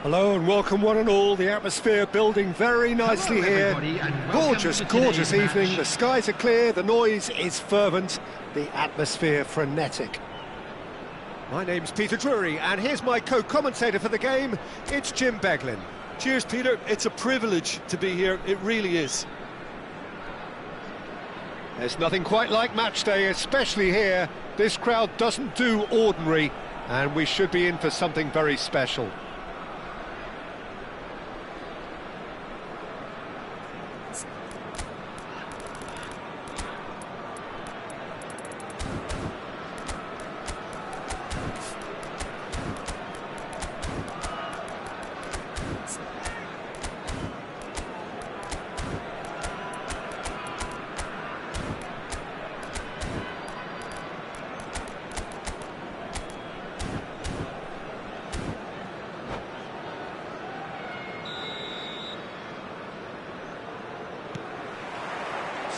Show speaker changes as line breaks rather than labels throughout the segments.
Hello and welcome one and all. The atmosphere building very nicely here. Gorgeous, gorgeous evening. The skies are clear, the noise is fervent, the atmosphere frenetic. My name's Peter Drury, and here's my co-commentator for the game. It's Jim Beglin.
Cheers, Peter. It's a privilege to be here. It really is.
There's nothing quite like match day, especially here. This crowd doesn't do ordinary, and we should be in for something very special.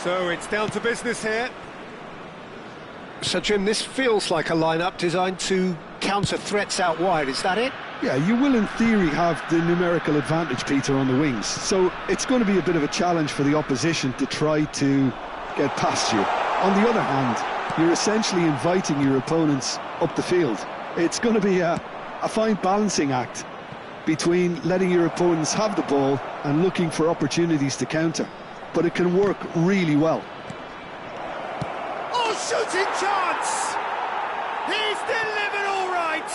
So it's down to business here. So Jim, this feels like a lineup designed to counter threats out wide, is that it?
Yeah, you will in theory have the numerical advantage, Peter, on the wings. So it's going to be a bit of a challenge for the opposition to try to get past you. On the other hand, you're essentially inviting your opponents up the field. It's going to be a fine balancing act between letting your opponents have the ball and looking for opportunities to counter. But it can work really well.
Oh, shooting chance! He's delivered all right!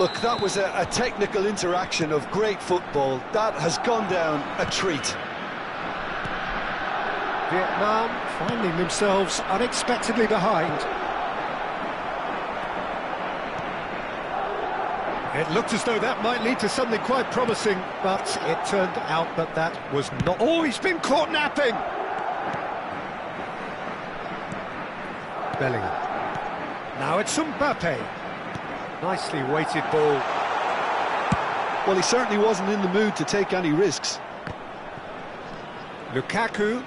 Look, that was a technical interaction of great football. That has gone down a treat.
Vietnam finding themselves unexpectedly behind. It looked as though that might lead to something quite promising, but it turned out that that was not... Oh, he's been caught napping! Bellingham. Now it's Mbappe. Nicely weighted ball.
Well, he certainly wasn't in the mood to take any risks.
Lukaku.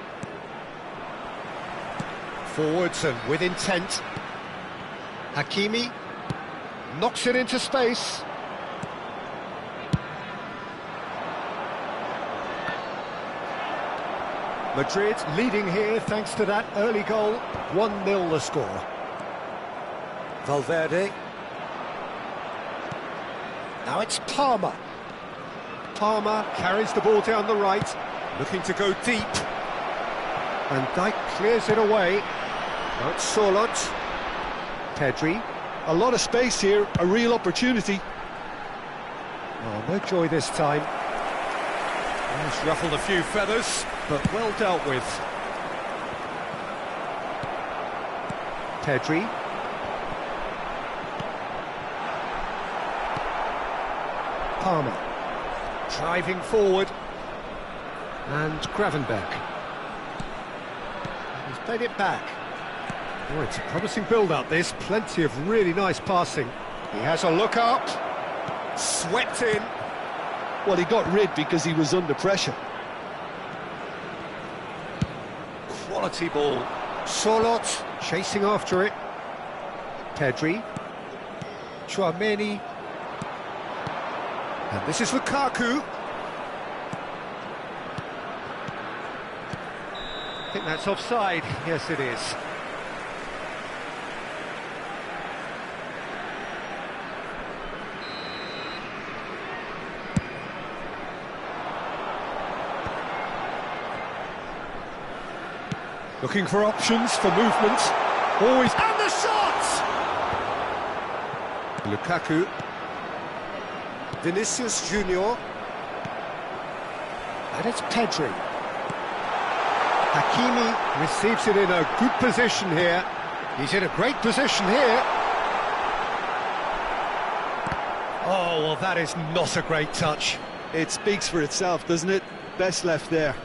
Forwards and with intent. Hakimi. Knocks it into space. Madrid leading here thanks to that early goal. 1-0 the score. Valverde. Now it's Palmer. Palmer carries the ball down the right, looking to go deep. And Dijk clears it away. Now it's Sorloth. Pedri.
A lot of space here, a real opportunity.
Oh, no joy this time. He's ruffled a few feathers, but well dealt with. Pedri. Palmer. Driving forward. And Gravenberch. He's played it back. Oh, it's a promising build-up, this. Plenty of really nice passing. He has a look up. Swept in.
Well, he got rid because he was under pressure.
Quality ball. Sorloth chasing after it. Pedri. Tchouaméni. And this is Lukaku. I think that's offside. Yes, it is. Looking for options for movement. Always. And the shot! Lukaku. Vinicius Junior. And it's Pedri. Hakimi receives it in a good position here. He's in a great position here. Oh, well, that is not a great touch.
It speaks for itself, doesn't it? Best left there.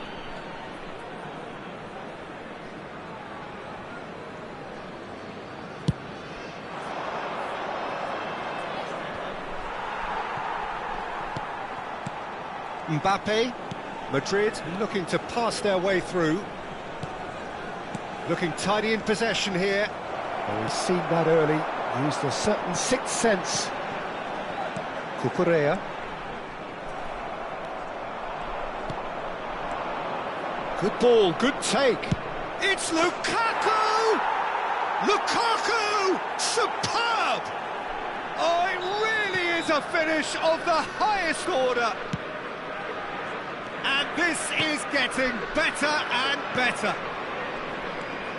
Mbappe. Madrid looking to pass their way through. Looking tidy in possession here. Oh, he's seen that early. Used a certain sixth sense. Cucurella. Good ball, good take. It's Lukaku! Lukaku! Superb! Oh, it really is a finish of the highest order. And this is getting better and better.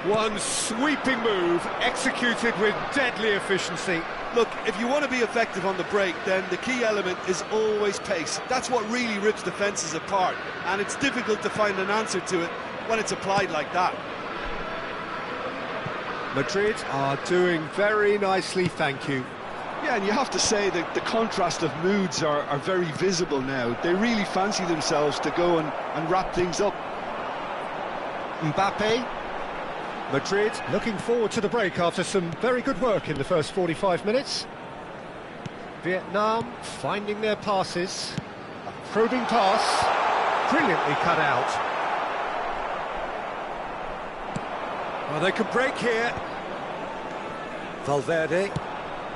One sweeping move, executed with deadly efficiency.
Look, if you want to be effective on the break, then the key element is always pace. That's what really rips defences apart, and it's difficult to find an answer to it when it's applied like that.
Madrid are doing very nicely, thank you.
Yeah, and you have to say that the contrast of moods are very visible now. They really fancy themselves to go and wrap things up.
Mbappe. Madrid looking forward to the break after some very good work in the first 45 minutes. Vietnam finding their passes. A probing pass, brilliantly cut out. Well, they could break here. Valverde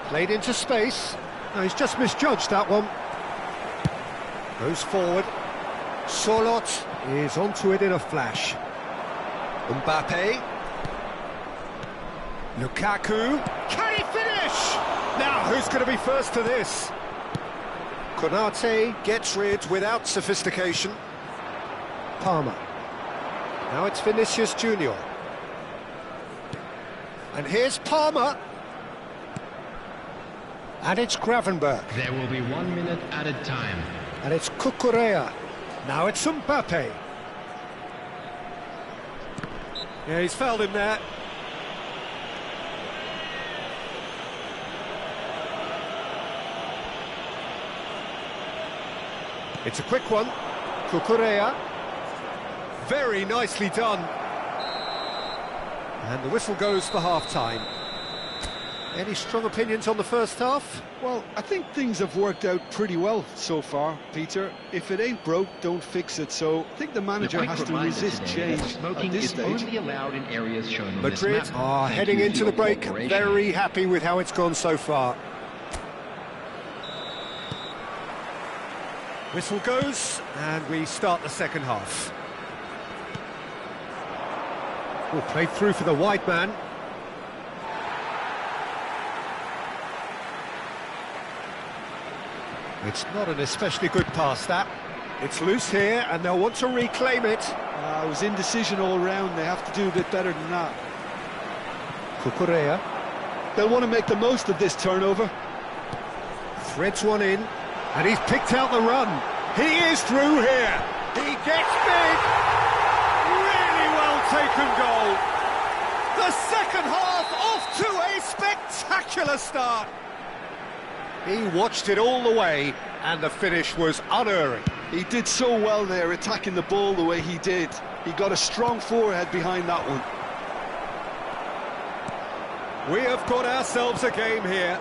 played into space. No, he's just misjudged that one. Goes forward. Sorloth is onto it in a flash. Mbappe. Lukaku, can he finish? Now, who's going to be first to this? Konate gets rid without sophistication. Palmer. Now it's Vinicius Junior. And here's Palmer. And it's Gravenberch.
There will be 1 minute added time.
And it's Cucurella. Now it's Mbappe. Yeah, he's fouled him there. It's a quick one. Cucurella. Very nicely done. And the whistle goes for half-time. Any strong opinions on the first half?
Well, I think things have worked out pretty well so far, Peter. If it ain't broke, don't fix it. So I think the manager has to resist change at this stage.
Only allowed in areas shown on
Madrid
this map.
are heading into the break, very happy with how it's gone so far. Whistle goes, and we start the second half. Oh, played through for the wide man. It's not an especially good pass, that. It's loose here, and they'll want to reclaim it.
It was indecision all round. They have to do a bit better than that.
Cucurella
They'll want to make the most of this turnover.
threads one in, and he's picked out the run. He is through here. He gets big. Really well taken goal. The second half off to a spectacular start. He watched it all the way, and the finish was unerring.
He did so well there, attacking the ball the way he did. He got a strong forehead behind that one.
We have got ourselves a game here.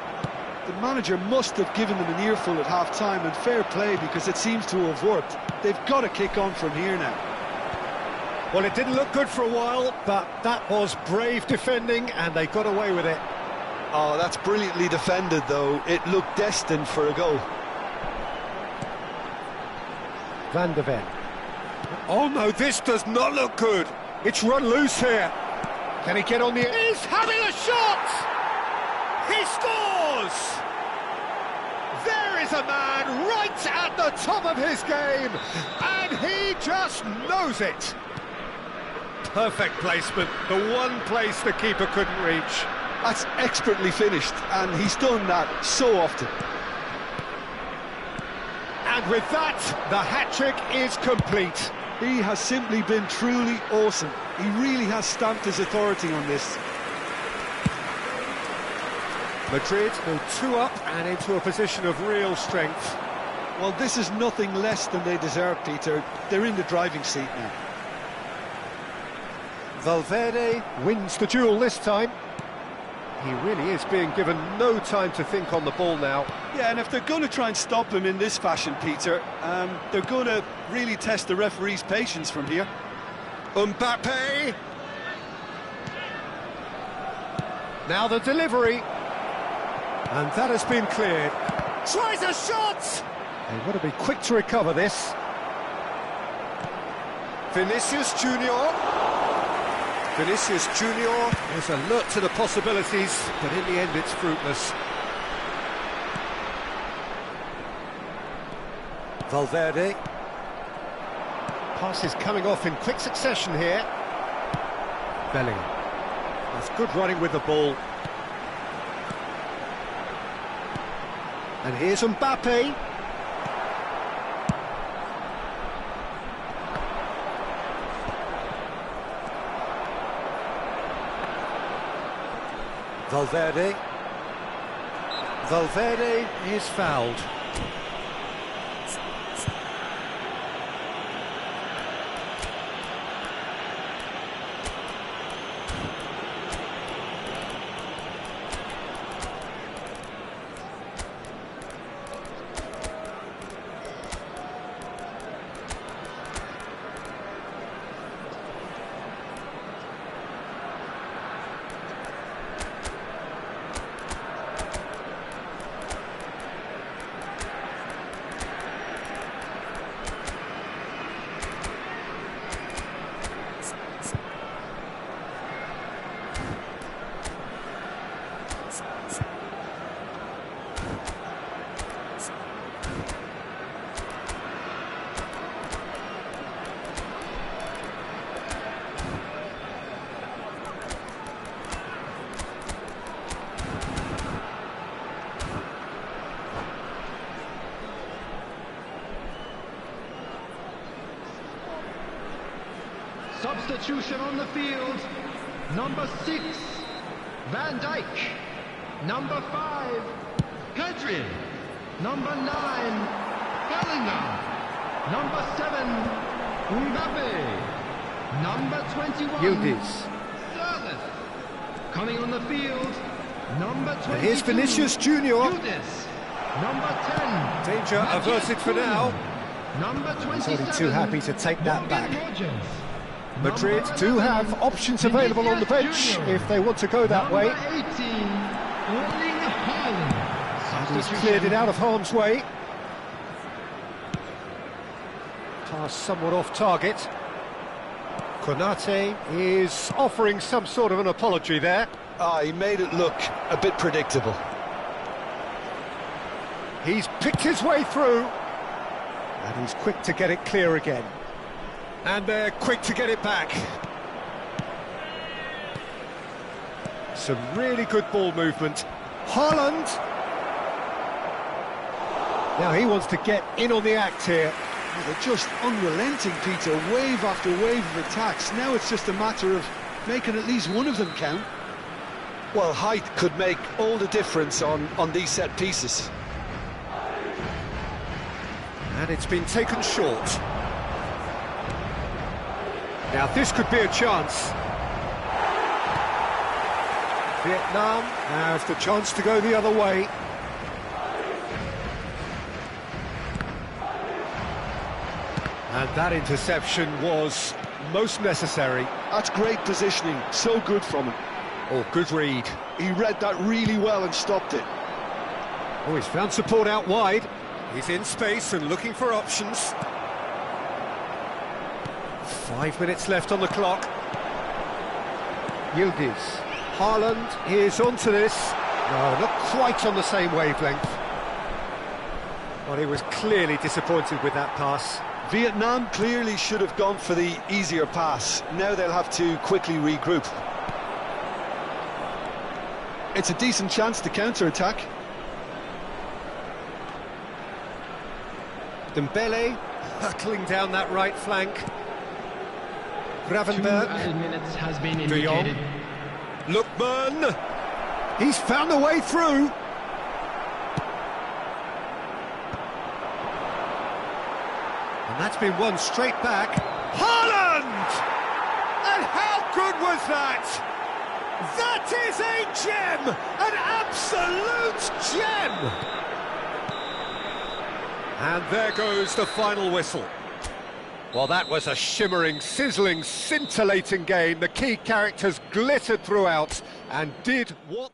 The manager must have given them an earful at half-time, and fair play, because it seems to have worked. They've got to kick on from here now.
Well, it didn't look good for a while, but that was brave defending, and they got away with it.
Oh, that's brilliantly defended, though. It looked destined for a goal.
Van de Ven. Oh no, this does not look good. It's run loose here. Can he get on the... He's having a shot! He scores! There is a man right at the top of his game, and he just knows it. Perfect placement, the one place the keeper couldn't reach.
That's expertly finished, and he's done that so often.
And with that, the hat-trick is complete.
He has simply been truly awesome. He really has stamped his authority on this.
Madrid go 2 up and into a position of real strength.
Well, this is nothing less than they deserve, Peter. They're in the driving seat now.
Valverde wins the duel this time. He really is being given no time to think on the ball now.
Yeah, and if they're going to try and stop him in this fashion, Peter, they're going to really test the referee's patience from here.
Mbappe! Now the delivery. And that has been cleared. Tries a shot! They've got to be quick to recover this. Vinicius Junior. Vinicius Junior is alert to the possibilities, but in the end it's fruitless. Valverde. Passes coming off in quick succession here. Bellingham. That's good running with the ball. And here's Mbappe. Valverde. Valverde is fouled.
Substitution on the field. Number 6, Van Dijk. Number 5, Pedri. Number 9, Bellingham. Number 7, Mbappe. Number 21,
Yildiz.
Sirleaf. Coming on the field, number 22.
And here's Vinicius Junior.
Yildiz. Number 10.
Danger averted for now.
Number 27.
He's only too happy to take that
Morgan
back.
Rogers.
Madrid
Number
do
11,
have options available on the bench
Vinicius
if they want to go that way.
Number 18, Erling Haaland.
He's cleared it out of harm's way. Pass somewhat off target. Konate is offering some sort of an apology there.
He made it look a bit predictable.
He's picked his way through. And he's quick to get it clear again. And they're quick to get it back. Some really good ball movement. Haaland. Now he wants to get in on the act here.
They're just unrelenting, Peter. Wave after wave of attacks. Now it's just a matter of making at least one of them count.
Well, height could make all the difference on these set pieces.
And it's been taken short. Now this could be a chance. Vietnam have the chance to go the other way. And that interception was most necessary.
That's great positioning. So good from him.
Oh, good read.
He read that really well and stopped it.
Oh, he's found support out wide. He's in space and looking for options. 5 minutes left on the clock. Yildiz. Haaland is onto this. No, not quite on the same wavelength. But he was clearly disappointed with that pass.
Vietnam clearly should have gone for the easier pass. Now they'll have to quickly regroup.
It's a decent chance to counter-attack.
Dembele hurtling down that right flank.
2
Gravenberg.
added minutes has been
De Jong.
indicated.
Lookman. He's found a way through. And that's been won straight back. Haaland! And how good was that? That is a gem! An absolute gem! And there goes the final whistle. Well, that was a shimmering, sizzling, scintillating game. The key characters glittered throughout and did what...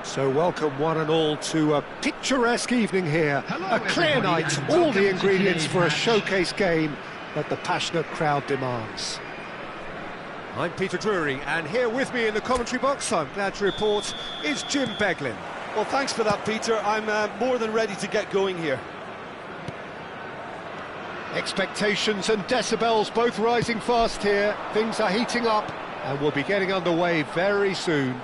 So welcome one and all to a picturesque evening here.
Hello,
A clear
everybody,
night,
and
all
welcome
the
to
ingredients
today's
for a
match.
showcase game that the passionate crowd demands. I'm Peter Drury, and here with me in the commentary box, I'm glad to report, is Jim Beglin.
Well, thanks for that, Peter. I'm more than ready to get going here.
Expectations and decibels both rising fast here. Things are heating up, and we'll be getting underway very soon.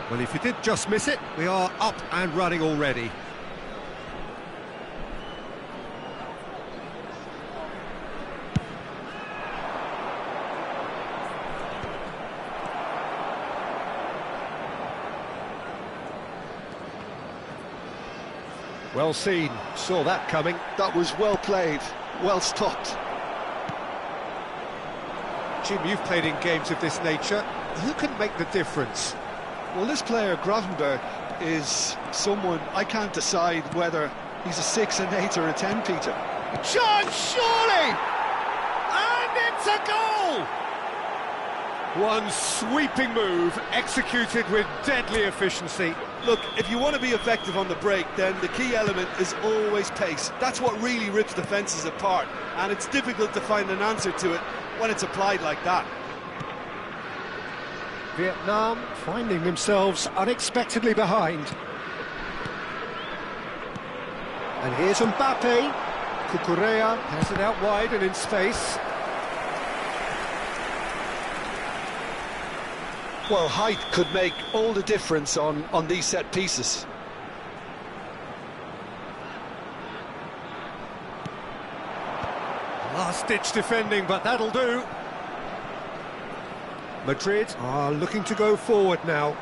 Well, if you did just miss it, we are up and running already. Well seen, saw that coming.
That was well played, well stopped.
Jim, you've played in games of this nature. Who can make the difference?
Well, this player, Gravenberg, is someone I can't decide whether he's a 6, an 8 or a 10, Peter.
Chance, surely! And it's a goal! One sweeping move, executed with deadly efficiency.
Look, if you want to be effective on the break, then the key element is always pace. That's what really rips defences apart, and it's difficult to find an answer to it when it's applied like that.
Vietnam finding themselves unexpectedly behind. And here's Mbappe. Cucurella has it out wide and in space.
Well, height could make all the difference on these set pieces.
Last-ditch defending, but that'll do. Madrid are looking to go forward now.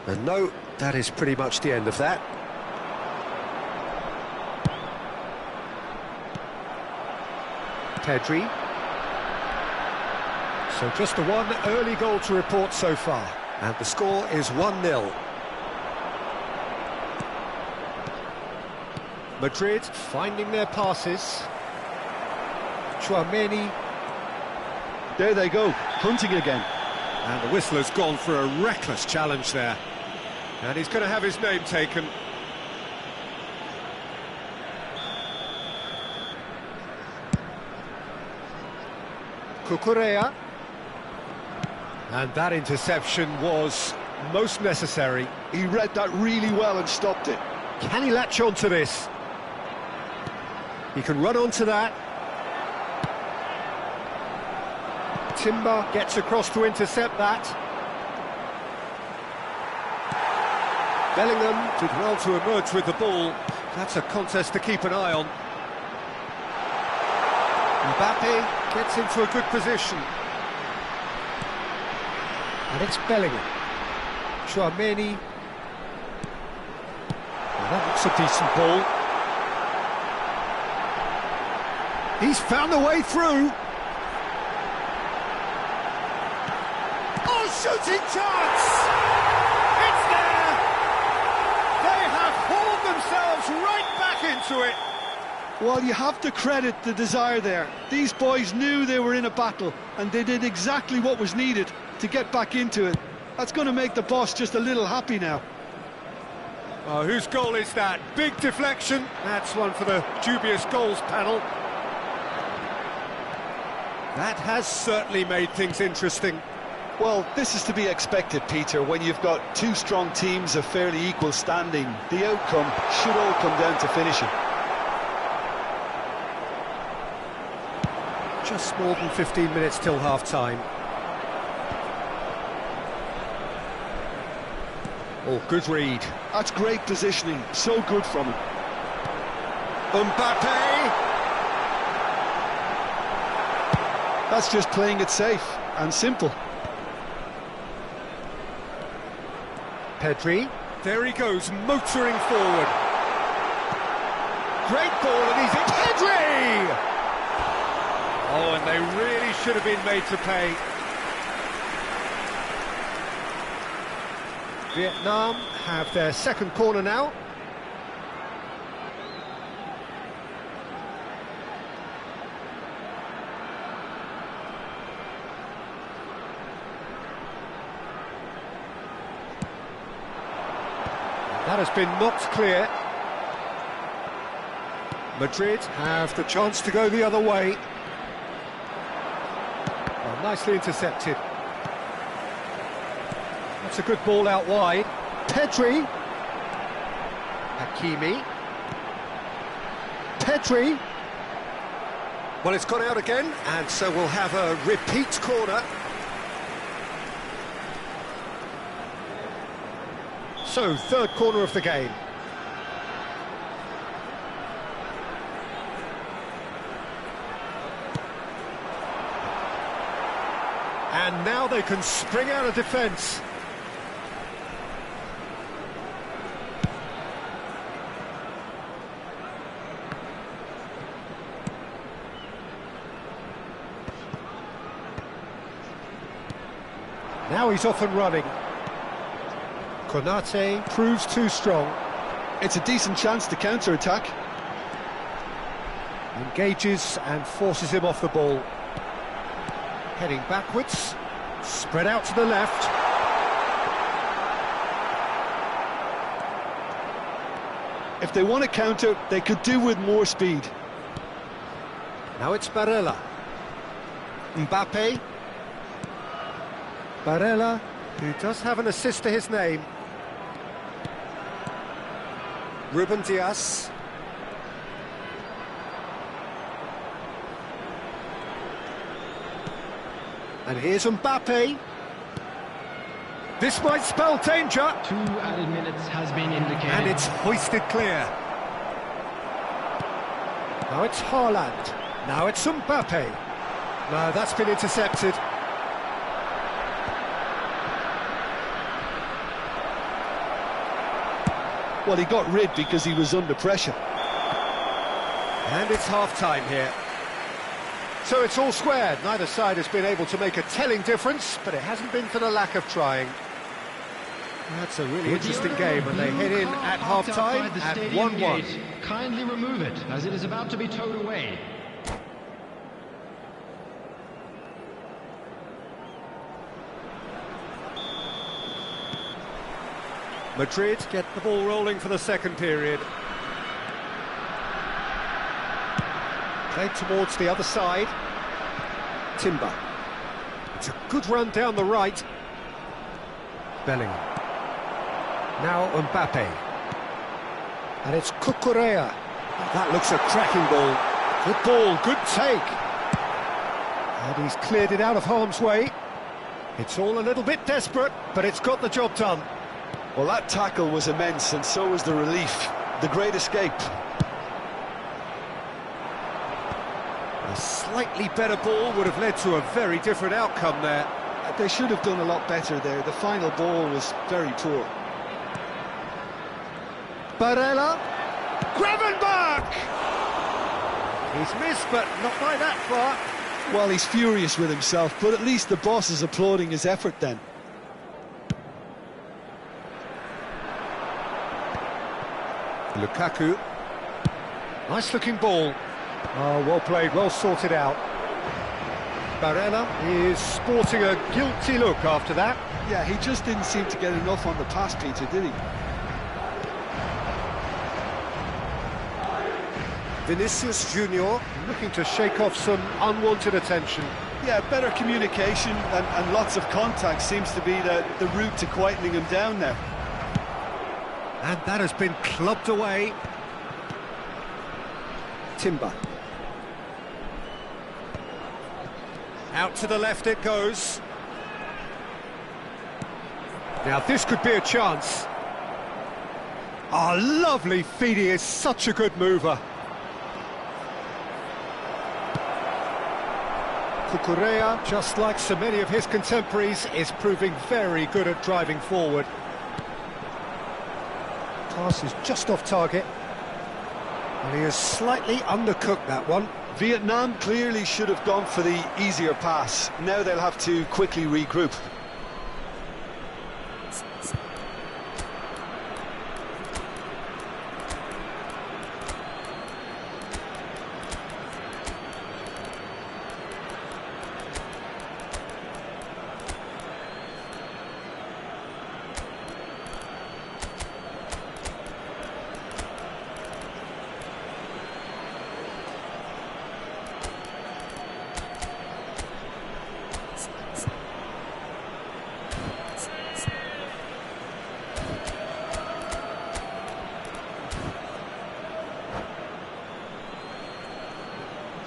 And no, that is pretty much the end of that. Pedri. So just the one early goal to report so far. And the score is 1-0. Madrid finding their passes. Tchouaméni.
There they go, hunting again.
And the whistler's gone for a reckless challenge there. And he's going to have his name taken. Cucurella. And that interception was most necessary.
He read that really well and stopped it.
Can he latch on to this? He can run onto that. Timber gets across to intercept that. Bellingham did well to emerge with the ball. That's a contest to keep an eye on. Mbappe gets into a good position. And it's Bellingham. Tchouaméni. Well, that looks a decent ball. He's found a way through. Oh, shooting chance! It's there! They have hauled themselves
Well, you have to credit the desire there. These boys knew they were in a battle, and they did exactly what was needed to get back into it. That's going to make the boss just a little happy now.
Oh, whose goal is that? Big deflection. That's one for the dubious goals panel. That has certainly made things interesting.
Well, this is to be expected, Peter, when you've got two strong teams of fairly equal standing. The outcome should all come down to finishing.
Just more than 15 minutes till half-time. Oh, good read.
That's great positioning, so good from him.
Mbappe!
That's just playing it safe and simple.
Pedri, there he goes, motoring forward. Great ball, and he's in. Pedri! Oh, and they really should have been made to pay. Vietnam have their second corner now. That has been knocked clear. Madrid have the chance to go the other way. Oh, nicely intercepted. That's a good ball out wide. Pedri. Hakimi. Pedri. Well, it's gone out again, and so we'll have a repeat corner. So, third corner of the game. And now they can spring out of defence. Now he's off and running. Konate proves too strong.
It's a decent chance to counter-attack.
Engages and forces him off the ball. Heading backwards. Spread out to the left.
If they want to counter, they could do with more speed.
Now it's Barella. Mbappe. Barella, who does have an assist to his name. Ruben Dias. And here's Mbappe. This might spell danger.
2 added minutes has been indicated.
And it's hoisted clear. Now it's Haaland. Now it's Mbappe. No, that's been intercepted.
Well, he got rid because he was under pressure.
And it's half-time here. So it's all squared. Neither side has been able to make a telling difference, but it hasn't been for the lack of trying. That's a really interesting game, and they head in at half-time at 1-1.
Kindly remove it, as it is about to be towed away.
Madrid get the ball rolling for the second period. Played towards the other side. Timber. It's a good run down the right. Bellingham. Now Mbappe. And it's Cucurella. That looks a cracking ball, good take. And he's cleared it out of harm's way. It's all a little bit desperate, but it's got the job done.
Well, that tackle was immense, and so was the relief. The great escape.
A slightly better ball would have led to a very different outcome there.
They should have done a lot better there. The final ball was very poor.
Barella. Gravenberch! He's missed, but not by that far.
Well, he's furious with himself, but at least the boss is applauding his effort then.
Lukaku. Nice looking ball. Oh, well played, well sorted out. Barella is sporting a guilty look after that.
Yeah, he just didn't seem to get enough on the pass, Peter, did he?
Vinicius Junior looking to shake off some unwanted attention.
Yeah, better communication and lots of contact seems to be the route to quietening him down there.
And that has been clubbed away. Timber. Out to the left it goes. Now this could be a chance. Oh, lovely feed, he is such a good mover. Cucurella, just like so many of his contemporaries, is proving very good at driving forward. Pass is just off target. And he has slightly undercooked that one.
Vietnam clearly should have gone for the easier pass. Now they'll have to quickly regroup.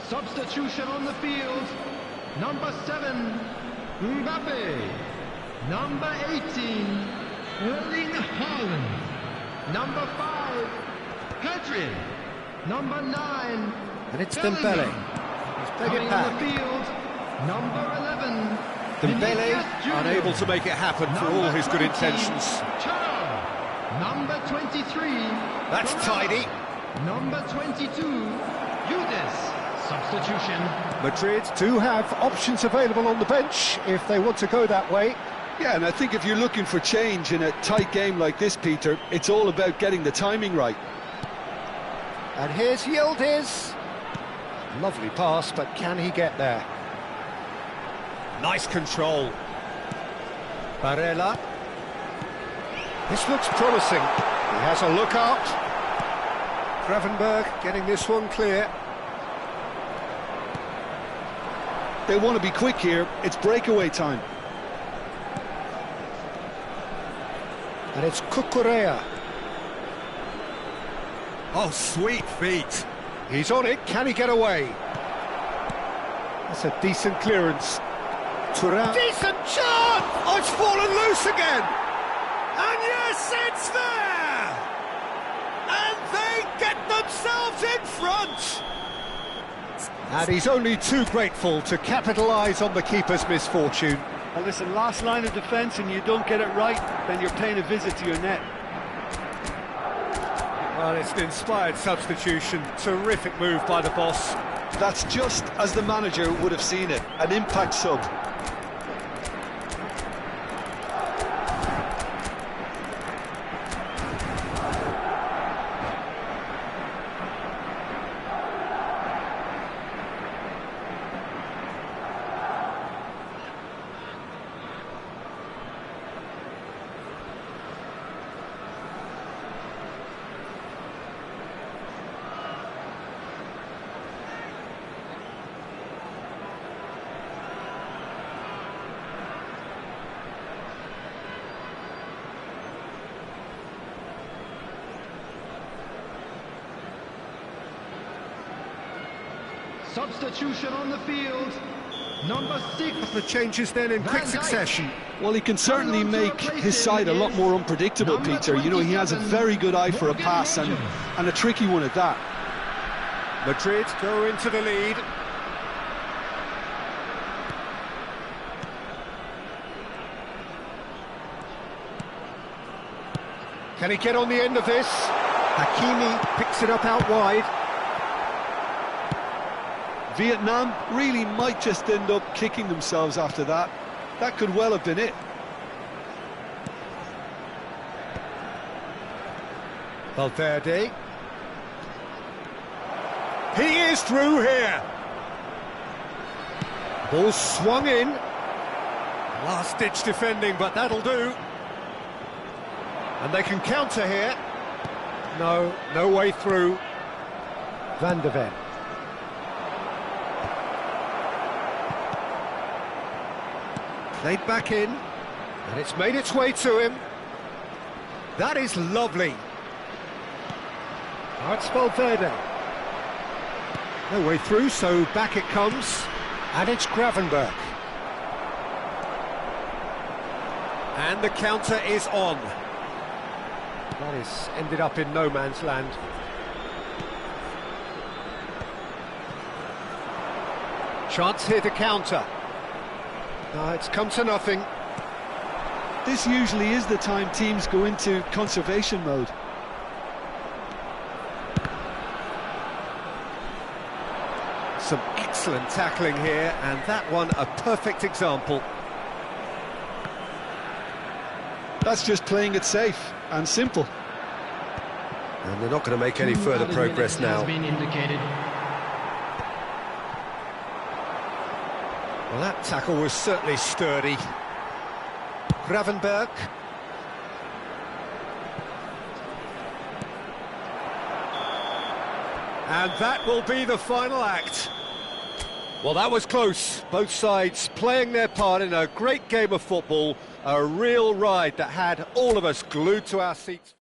Substitution on the field. Number 7, Mbappe. Number 18, Erling Haaland. Number 5, Pedri. Number 9,
And it's
Bellingham.
Dembele. He's played
Coming
it
on the
back.
field, number 11,
Dembele
Vinicius Junior.
unable to make it happen for all his good
Number 20,
intentions.
Chao. Number 23,
That's
Barella.
tidy.
Number 22, Yudes. Substitution.
Madrid do have options available on the bench if they want to go that way.
Yeah, and I think if you're looking for change in a tight game like this, Peter, it's all about getting the timing right.
And here's Yildiz. Lovely pass, but can he get there? Nice control. Barella. This looks promising. He has a look out. Gravenberg getting this one clear.
They want to be quick here. It's breakaway time.
And it's Cucurella. Oh, sweet feet. He's on it. Can he get away? That's a decent clearance. Thuram. Decent shot! Oh, it's fallen loose again. And yes, it's there! And they get themselves in front! And he's only too grateful to capitalise on the keeper's misfortune.
Well, listen, last line of defence and you don't get it right, then you're paying a visit to your net.
Well, it's an inspired substitution. Terrific move by the boss.
That's just as the manager would have seen it, an impact sub.
Substitution on the field. Number 6.
The changes then in quick
Van Dijk.
succession.
Well, he can certainly make his side a lot more unpredictable,
Number
Peter. You know, he has a
27,
very good eye for a
Morgan
pass and a tricky one at that.
Madrid go into the lead. Can he get on the end of this? Hakimi picks it up out wide.
Vietnam really might just end up kicking themselves after that. That could well have been it.
Valverde. He is through here. Ball swung in. Last-ditch defending, but that'll do. And they can counter here. No, no way through. Van de Ven. Played back in, and it's made its way to him. That is lovely. Now it's Valverde. No way through, so back it comes. And it's Gravenberch. And the counter is on. That is ended up in no man's land. Chance here to counter. No, it's come to nothing.
This usually is the time teams go into conservation mode.
Some excellent tackling here, and that one a perfect example.
That's just playing it safe and simple.
And they're not going to make any further progress now. Well, that tackle was certainly sturdy. Gravenberch. And that will be the final act. Well, that was close. Both sides playing their part in a great game of football. A real ride that had all of us glued to our seats.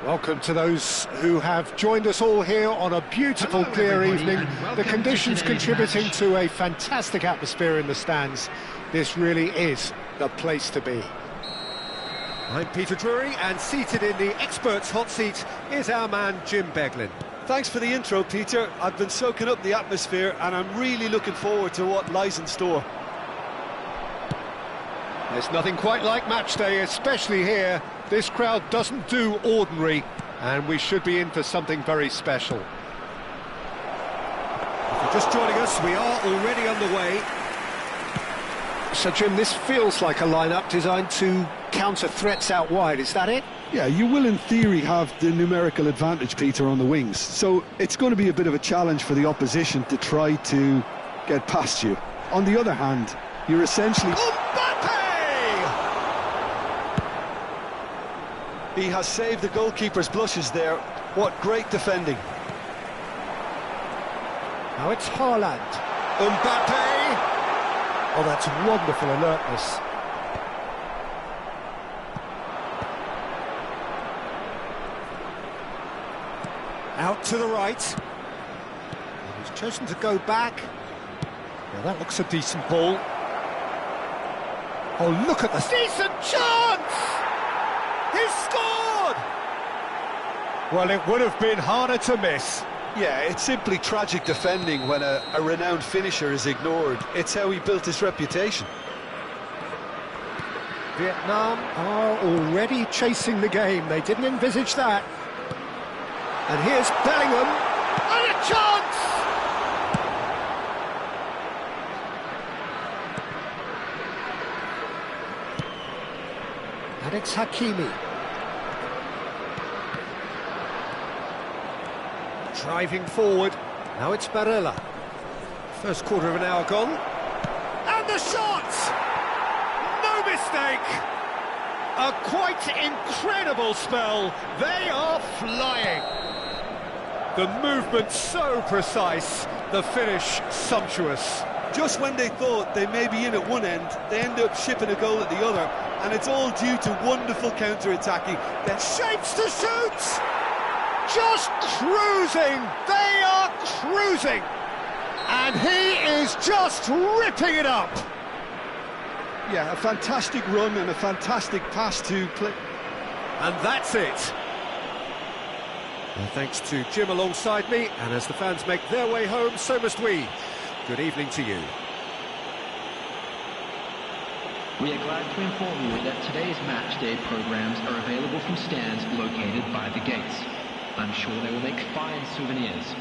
Welcome to those who have joined us all here on a beautiful, clear evening. The conditions contributing to a fantastic atmosphere in the stands. This really is the place to be. I'm Peter Drury, and seated in the experts' hot seat is our man Jim Beglin.
Thanks for the intro, Peter. I've been soaking up the atmosphere, and I'm really looking forward to what lies in store.
There's nothing quite like match day, especially here. This crowd doesn't do ordinary, and we should be in for something very special. If you're just joining us, we are already underway. So, Jim, this feels like a lineup designed to counter threats out wide, is that it?
Yeah, you will in theory have the numerical advantage, Peter, on the wings. So it's going to be a bit of a challenge for the opposition to try to get past you. On the other hand, you're essentially...
He has saved the goalkeeper's blushes there. What great defending.
Now it's Haaland. Mbappe! Oh, that's wonderful alertness. Out to the right. And he's chosen to go back. Now that looks a decent ball. Oh, look at the decent chance! He's scored! Well, it would have been harder to miss.
Yeah, it's simply tragic defending when a renowned finisher is ignored. It's how he built his reputation.
Vietnam are already chasing the game. They didn't envisage that. And here's Bellingham. And a chance! And it's Hakimi. Driving forward. Now it's Barella. First quarter of an hour gone. And the shot! No mistake! A quite incredible spell. They are flying. The movement so precise, the finish sumptuous.
Just when they thought they may be in at one end, they end up shipping a goal at the other, and it's all due to wonderful counter-attacking. That
Shapes to shoot! Just cruising! They are cruising! And he is just ripping it up!
Yeah, a fantastic run and a fantastic pass to play.
And that's it. Well, thanks to Jim alongside me, and as the fans make their way home, so must we. Good evening to you.
We are glad to inform you that today's match day programs are available from stands located by the gates. I'm sure they will make fine souvenirs.